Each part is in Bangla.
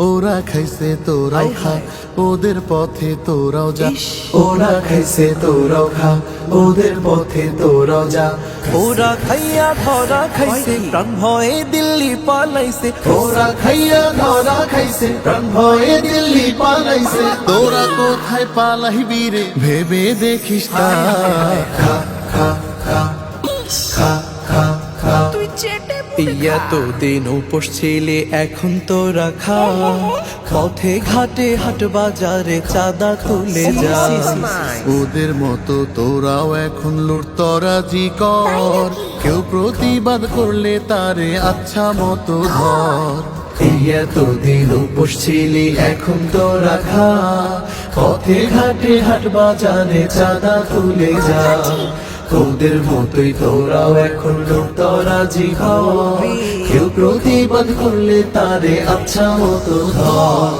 ওরা খাইছে তোরাও খা, ওদের পথে তোরাও যা। ওরা খাইছে তোরাও খা, ওদের পথে তোরাও যা। ওরা খাইয়া ধরা খাইছে, প্রাণ ভয়ে দিল্লি পালাইছে। ওরা খাইয়া ধরা খাইছে, প্রাণ ভয়ে দিল্লি পালাইছে। তোরা কোথায় পালাইবি রে ভেবে দেখিস না। খা খা খা খা খা খা। ইয়া তো দিন উপোস ছিলে, এখন তোরা খা। পথে ঘাটে হাট বাজারে চাঁদা তুলে যা। ওদের মতো তোরাও এখন লুটতরাজি কর, কেউ প্রতিবাদ করলে তারে আচ্ছা মতো ধর। এই এতদিন উপোস ছিলি, এখন তোরা খা। পথে ঘাটে হাট বাজারে চাঁদা তুলে যা। তোদের মতোই তোরাও এখন লুটতরাজি কর, কেউ প্রতিবাদ করলে তারে আচ্ছা মতো ধর।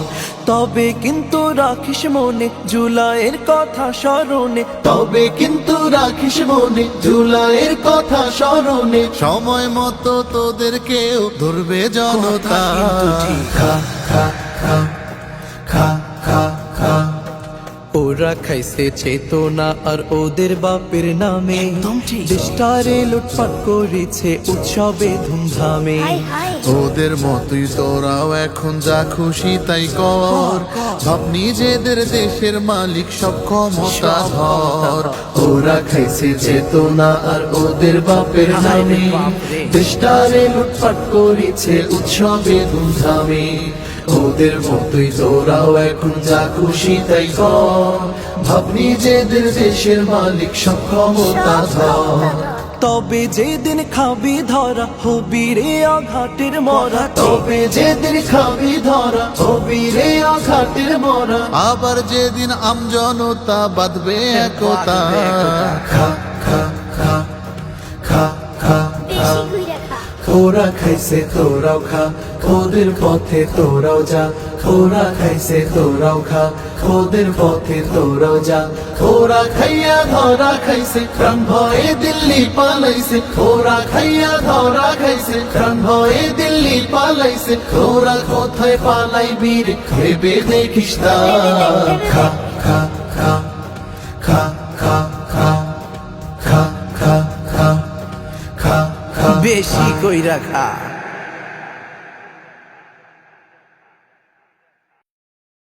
তবে কিন্তু রাখিস মনে জুলাইয়ের কথা স্মরণে। তবে কিন্তু রাখিস মনে জুলাইয়ের কথা স্মরণে। সময় মতো তোদেরকেও ধরবে জনতা। খা খা খা খা খা খা। ওরা খাইছে চেতনা আর ওদের বাপের নামে, দেশটারে লুটপাট করেছে উৎসবে ধুমধামে। ওদের মতোই তোরাও এখন যা খুশি তাই কর, ভাব নিজেদের দেশের মালিক সব ক্ষমতা ধর। ওরা খাইছে চেতনা আর ওদের বাপের নামে, দেশটারে লুটপাট করেছে উৎসবে ধুমধামে। ওদের মতোই তোরাও এখন যা খুশি তাই কর, ভাব নিজেদের দেশের মালিক সব ক্ষমতা ধর। তবে যেদিন খাবি ধরা হবি রে আঘাটের মরা। তবে যেদিন খাবি ধরা হবি রে আঘাটের মরা। আবার যেদিন আমজনতা বাঁধবে একতা। খা খা খা খা খা খা। ওরা খাইছে তোরাও খা, ওদের পথে তোরাও যা। ওরা খাইছে তোরাও খা, ওদের পথে তোরাও যা। ওরা খাইয়া ধরা খাইছে, প্রাণ ভয়ে দিল্লি পালাইছে। ওরা খাইয়া ধরা খাইছে, প্রাণ ভয়ে দিল্লি পালাইছে। ওরা কোথায় পালাইবি রে ভেবে দেখিস না। খা খা খা খা খা খা খা খা খা খা খা। বেশি কইরা খা।